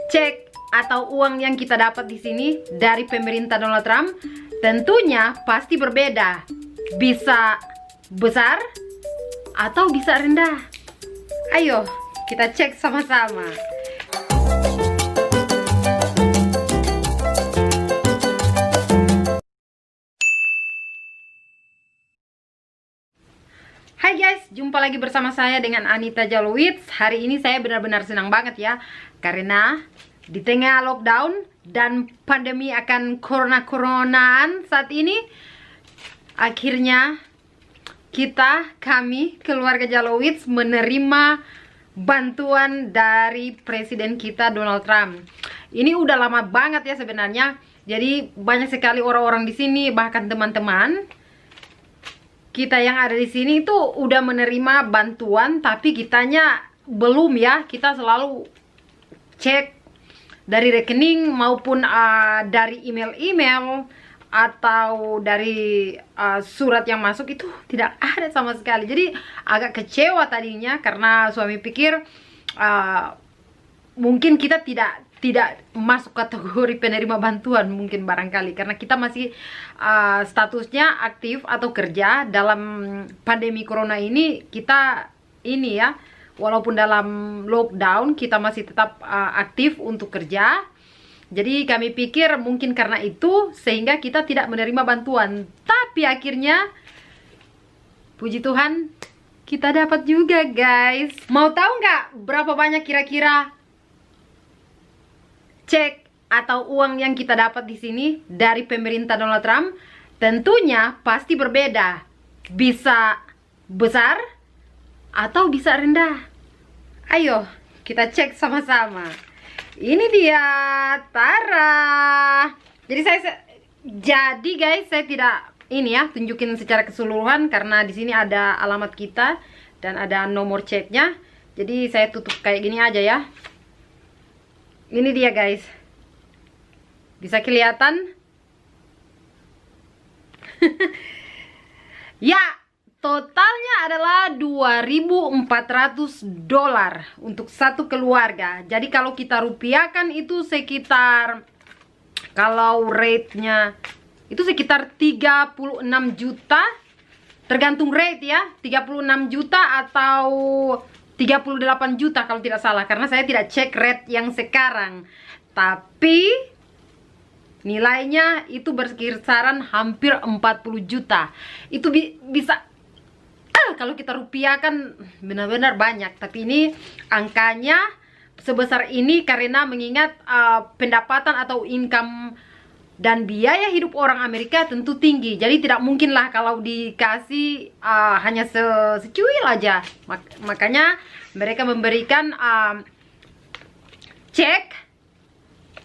cek atau uang yang kita dapat di sini dari pemerintah Donald Trump tentunya pasti berbeda. Bisa besar atau bisa rendah. Ayo kita cek sama-sama. Hai guys, jumpa lagi bersama saya dengan Anita Jalowitz. Hari ini saya benar-benar senang banget ya, karena di tengah lockdown dan pandemi akan corona-coronaan saat ini, akhirnya kami keluarga Jalowitz menerima bantuan dari presiden kita Donald Trump. Ini udah lama banget ya sebenarnya. Jadi banyak sekali orang-orang di sini, bahkan teman-teman kita yang ada di sini itu udah menerima bantuan, tapi kitanya belum ya. Kita selalu cek dari rekening maupun dari email-email atau dari surat yang masuk, itu tidak ada sama sekali. Jadi agak kecewa tadinya karena suami pikir mungkin kita tidak masuk kategori penerima bantuan, mungkin barangkali karena kita masih statusnya aktif atau kerja. Dalam pandemi corona ini kita ini ya, walaupun dalam lockdown kita masih tetap aktif untuk kerja. Jadi kami pikir mungkin karena itu sehingga kita tidak menerima bantuan, tapi akhirnya puji Tuhan kita dapat juga guys. Mau tahu nggak berapa banyak kira-kira cek atau uang yang kita dapat di sini dari pemerintah Donald Trump? Tentunya pasti berbeda. Bisa besar atau bisa rendah. Ayo kita cek sama-sama. Ini dia, Tara. Jadi guys, saya tidak ini ya tunjukin secara keseluruhan karena di sini ada alamat kita dan ada nomor ceknya. Jadi saya tutup kayak gini aja ya. Ini dia guys, bisa kelihatan? Ya, totalnya adalah $2.400 untuk satu keluarga. Jadi kalau kita rupiahkan itu sekitar, kalau rate-nya itu sekitar 36 juta. Tergantung rate ya, 36 juta atau 38 juta kalau tidak salah, karena saya tidak cek rate yang sekarang. Tapi nilainya itu berkisaran hampir 40 juta. Itu bisa kalau kita rupiahkan benar-benar banyak. Tapi ini angkanya sebesar ini karena mengingat pendapatan atau income dan biaya hidup orang Amerika tentu tinggi. Jadi tidak mungkin lah kalau dikasih hanya secuil aja. Makanya mereka memberikan cek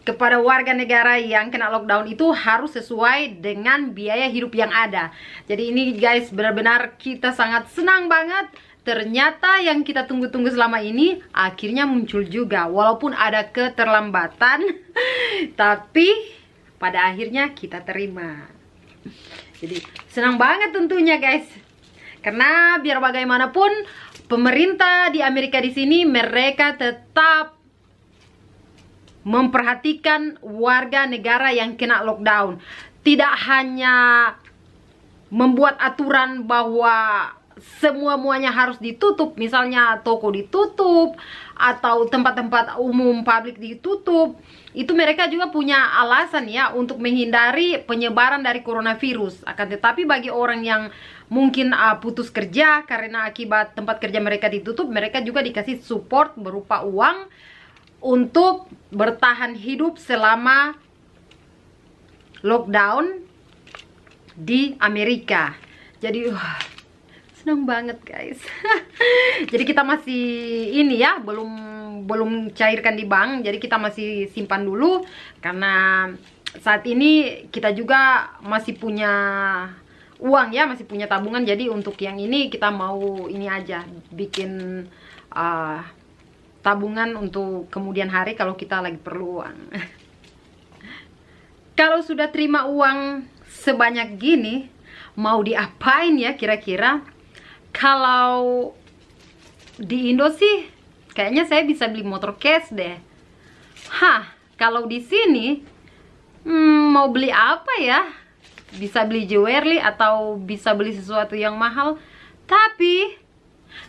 kepada warga negara yang kena lockdown itu harus sesuai dengan biaya hidup yang ada. Jadi ini guys, benar-benar kita sangat senang banget. Ternyata yang kita tunggu-tunggu selama ini akhirnya muncul juga. Walaupun ada keterlambatan tapi pada akhirnya kita terima. Jadi senang banget tentunya guys. Karena biar bagaimanapun pemerintah di Amerika di sini mereka tetap memperhatikan warga negara yang kena lockdown. Tidak hanya membuat aturan bahwa semua-muanya harus ditutup, misalnya toko ditutup atau tempat-tempat umum publik ditutup. Itu mereka juga punya alasan ya untuk menghindari penyebaran dari coronavirus. Akan tetapi bagi orang yang mungkin putus kerja karena akibat tempat kerja mereka ditutup, mereka juga dikasih support berupa uang untuk bertahan hidup selama lockdown di Amerika. Jadi senang banget guys. Jadi kita masih ini ya, belum cairkan di bank. Jadi kita masih simpan dulu karena saat ini kita juga masih punya uang ya, masih punya tabungan. Jadi untuk yang ini kita mau ini aja, bikin tabungan untuk kemudian hari kalau kita lagi perlu uang. Kalau sudah terima uang sebanyak gini, mau diapain ya kira-kira? Kalau di Indo sih kayaknya saya bisa beli motor cash deh. Kalau di sini mau beli apa ya? Bisa beli jewelry atau bisa beli sesuatu yang mahal. Tapi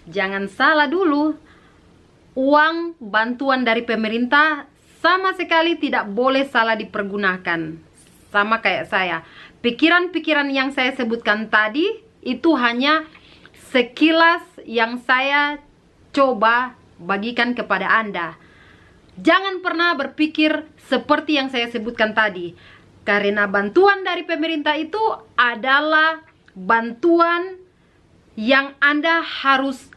jangan salah dulu, uang bantuan dari pemerintah sama sekali tidak boleh salah dipergunakan. Sama kayak saya, pikiran-pikiran yang saya sebutkan tadi itu hanya sekilas yang saya coba bagikan kepada Anda. Jangan pernah berpikir seperti yang saya sebutkan tadi, karena bantuan dari pemerintah itu adalah bantuan yang Anda harus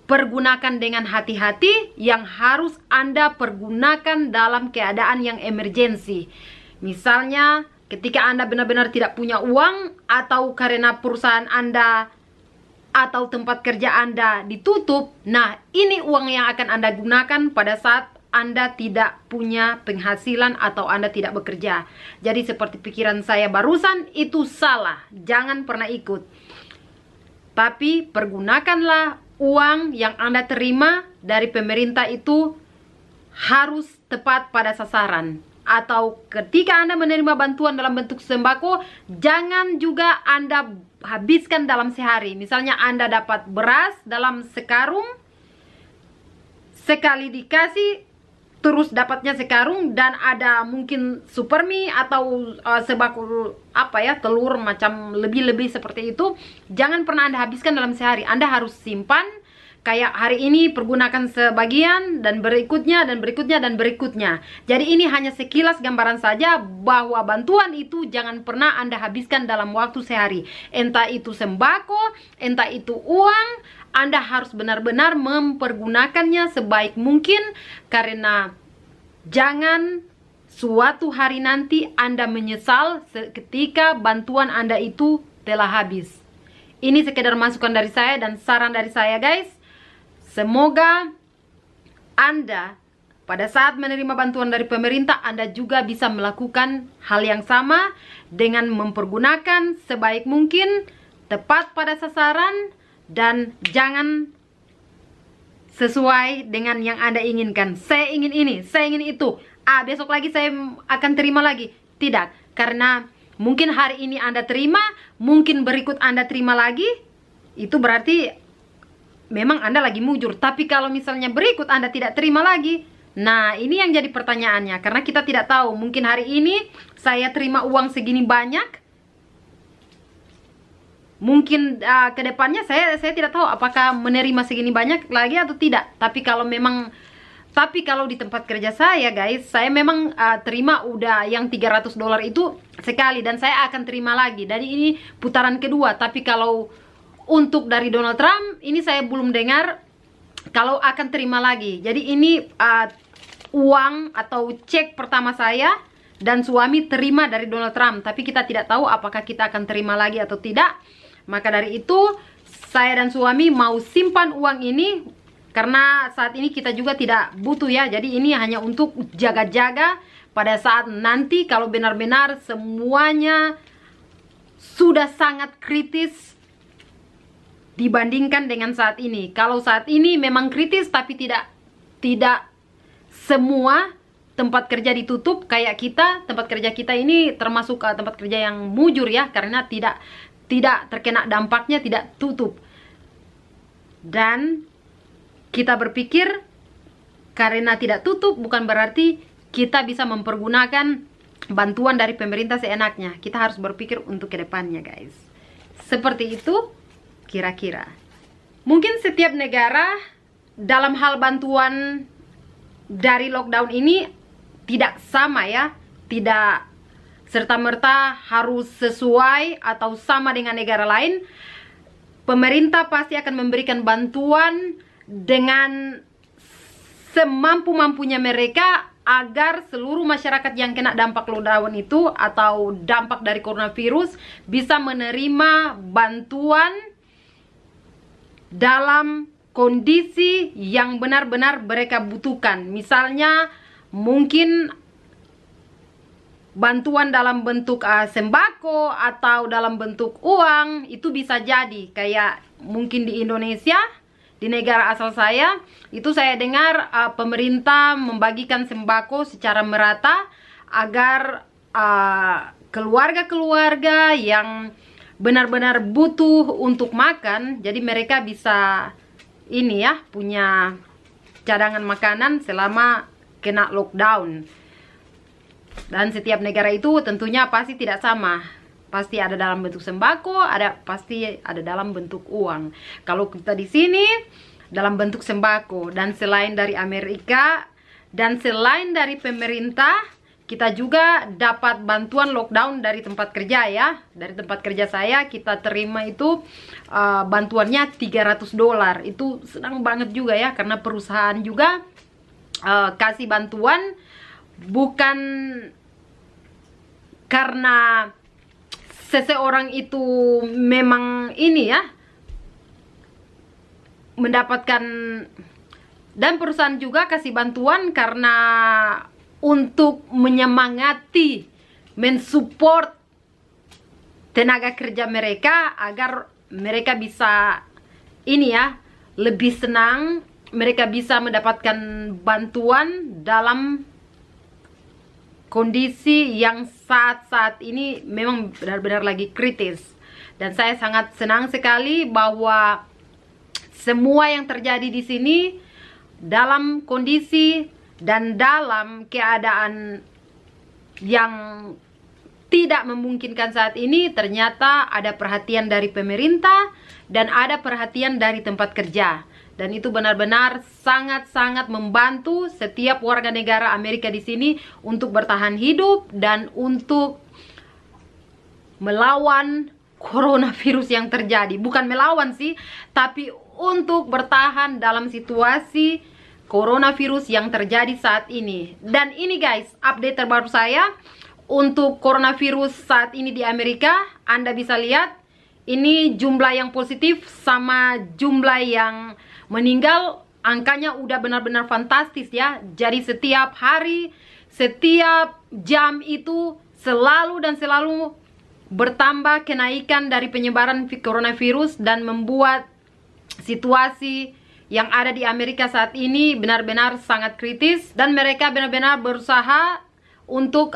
pergunakan dengan hati-hati, yang harus Anda pergunakan dalam keadaan yang emergensi. Misalnya ketika Anda benar-benar tidak punya uang, atau karena perusahaan Anda atau tempat kerja Anda ditutup. Nah, ini uang yang akan Anda gunakan pada saat Anda tidak punya penghasilan atau Anda tidak bekerja. Jadi seperti pikiran saya barusan, itu salah. Jangan pernah ikut. Tapi pergunakanlah uang yang Anda terima dari pemerintah itu harus tepat pada sasaran. Atau ketika Anda menerima bantuan dalam bentuk sembako, jangan juga Anda habiskan dalam sehari. Misalnya Anda dapat beras dalam sekarung, sekali dikasih terus dapatnya sekarung, dan ada mungkin supermi atau sembako telur macam lebih-lebih seperti itu. Jangan pernah Anda habiskan dalam sehari. Anda harus simpan. Kayak hari ini pergunakan sebagian, dan berikutnya, dan berikutnya, dan berikutnya. Jadi ini hanya sekilas gambaran saja bahwa bantuan itu jangan pernah Anda habiskan dalam waktu sehari. Entah itu sembako, entah itu uang, Anda harus benar-benar mempergunakannya sebaik mungkin. Karena jangan suatu hari nanti Anda menyesal ketika bantuan Anda itu telah habis. Ini sekedar masukan dari saya dan saran dari saya, guys. Semoga Anda pada saat menerima bantuan dari pemerintah, Anda juga bisa melakukan hal yang sama dengan mempergunakan sebaik mungkin, tepat pada sasaran, dan jangan sesuai dengan yang Anda inginkan. Saya ingin ini, saya ingin itu. Besok lagi saya akan terima lagi. Tidak, karena mungkin hari ini Anda terima, mungkin berikut Anda terima lagi. Itu berarti memang Anda lagi mujur. Tapi kalau misalnya berikut Anda tidak terima lagi, nah ini yang jadi pertanyaannya. Karena kita tidak tahu, mungkin hari ini saya terima uang segini banyak, mungkin ke depannya saya tidak tahu apakah menerima segini banyak lagi atau tidak. Tapi kalau di tempat kerja saya, guys, saya memang terima udah yang $300 itu sekali, dan saya akan terima lagi. Jadi ini putaran kedua. Tapi kalau untuk dari Donald Trump, ini saya belum dengar kalau akan terima lagi. Jadi ini uang atau cek pertama saya dan suami terima dari Donald Trump. Tapi kita tidak tahu apakah kita akan terima lagi atau tidak. Maka dari itu, saya dan suami mau simpan uang ini, karena saat ini kita juga tidak butuh ya. Jadi ini hanya untuk jaga-jaga pada saat nanti kalau benar-benar semuanya sudah sangat kritis dibandingkan dengan saat ini. Kalau saat ini memang kritis, tapi tidak semua tempat kerja ditutup kayak kita. Tempat kerja kita ini termasuk tempat kerja yang mujur ya, karena tidak terkena dampaknya, tidak tutup. Dan kita berpikir karena tidak tutup bukan berarti kita bisa mempergunakan bantuan dari pemerintah seenaknya. Kita harus berpikir untuk kedepannya, guys. Seperti itu kira-kira. Mungkin setiap negara dalam hal bantuan dari lockdown ini tidak sama ya. Tidak serta-merta harus sesuai atau sama dengan negara lain. Pemerintah pasti akan memberikan bantuan dengan semampu-mampunya mereka agar seluruh masyarakat yang kena dampak lockdown itu atau dampak dari coronavirus bisa menerima bantuan dalam kondisi yang benar-benar mereka butuhkan. Misalnya mungkin bantuan dalam bentuk sembako atau dalam bentuk uang, itu bisa jadi kayak mungkin di Indonesia di negara asal saya, itu saya dengar pemerintah membagikan sembako secara merata agar keluarga-keluarga yang benar-benar butuh untuk makan, jadi mereka bisa ini ya, punya cadangan makanan selama kena lockdown. Dan setiap negara itu tentunya pasti tidak sama. Pasti ada dalam bentuk sembako, pasti ada dalam bentuk uang. Kalau kita di sini dalam bentuk sembako, dan selain dari Amerika dan selain dari pemerintah, kita juga dapat bantuan lockdown dari tempat kerja ya. Dari tempat kerja saya kita terima itu bantuannya $300. Itu senang banget juga ya, karena perusahaan juga kasih bantuan bukan karena seseorang itu memang ini ya mendapatkan, dan perusahaan juga kasih bantuan karena untuk menyemangati, mensupport tenaga kerja mereka agar mereka bisa ini ya, lebih senang, mereka bisa mendapatkan bantuan dalam kondisi yang saat ini memang benar-benar lagi kritis. Dan saya sangat senang sekali bahwa semua yang terjadi di sini dalam kondisi dan dalam keadaan yang tidak memungkinkan saat ini, ternyata ada perhatian dari pemerintah dan ada perhatian dari tempat kerja. Dan itu benar-benar sangat-sangat membantu setiap warga negara Amerika di sini untuk bertahan hidup dan untuk melawan coronavirus yang terjadi. Bukan melawan sih, tapi untuk bertahan dalam situasi coronavirus yang terjadi saat ini. Dan ini guys, update terbaru saya untuk coronavirus saat ini di Amerika. Anda bisa lihat, ini jumlah yang positif sama jumlah yang meninggal, angkanya udah benar-benar fantastis ya. Jadi setiap hari, setiap jam itu selalu dan selalu bertambah kenaikan dari penyebaran coronavirus, dan membuat situasi yang ada di Amerika saat ini benar-benar sangat kritis. Dan mereka benar-benar berusaha untuk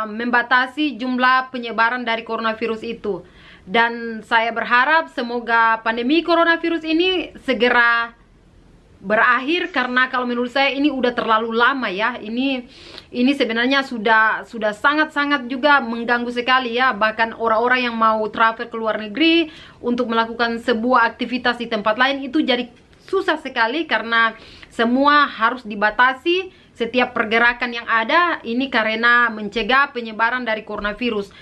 membatasi jumlah penyebaran dari coronavirus itu. Dan saya berharap semoga pandemi coronavirus ini segera berakhir, karena kalau menurut saya ini udah terlalu lama ya. Ini sebenarnya sudah sangat-sangat juga mengganggu sekali ya. Bahkan orang-orang yang mau travel ke luar negeri untuk melakukan sebuah aktivitas di tempat lain itu jadi susah sekali, karena semua harus dibatasi setiap pergerakan yang ada ini karena mencegah penyebaran dari coronavirus.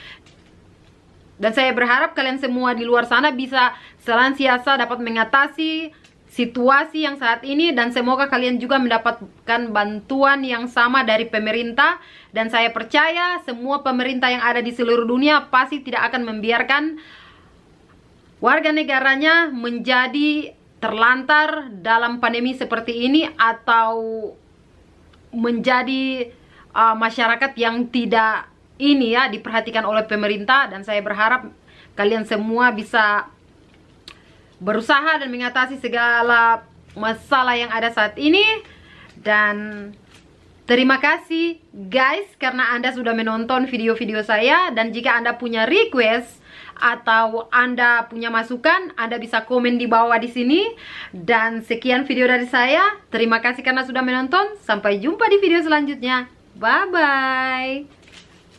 Dan saya berharap kalian semua di luar sana bisa senantiasa dapat mengatasi situasi yang saat ini, dan semoga kalian juga mendapatkan bantuan yang sama dari pemerintah. Dan saya percaya semua pemerintah yang ada di seluruh dunia pasti tidak akan membiarkan warga negaranya menjadi terlantar dalam pandemi seperti ini, atau menjadi masyarakat yang tidak ini ya diperhatikan oleh pemerintah. Dan saya berharap kalian semua bisa berusaha dan mengatasi segala masalah yang ada saat ini. Dan terima kasih guys karena Anda sudah menonton video-video saya. Dan jika Anda punya request atau Anda punya masukan, Anda bisa komen di bawah di sini. Dan sekian video dari saya. Terima kasih karena sudah menonton. Sampai jumpa di video selanjutnya. Bye bye.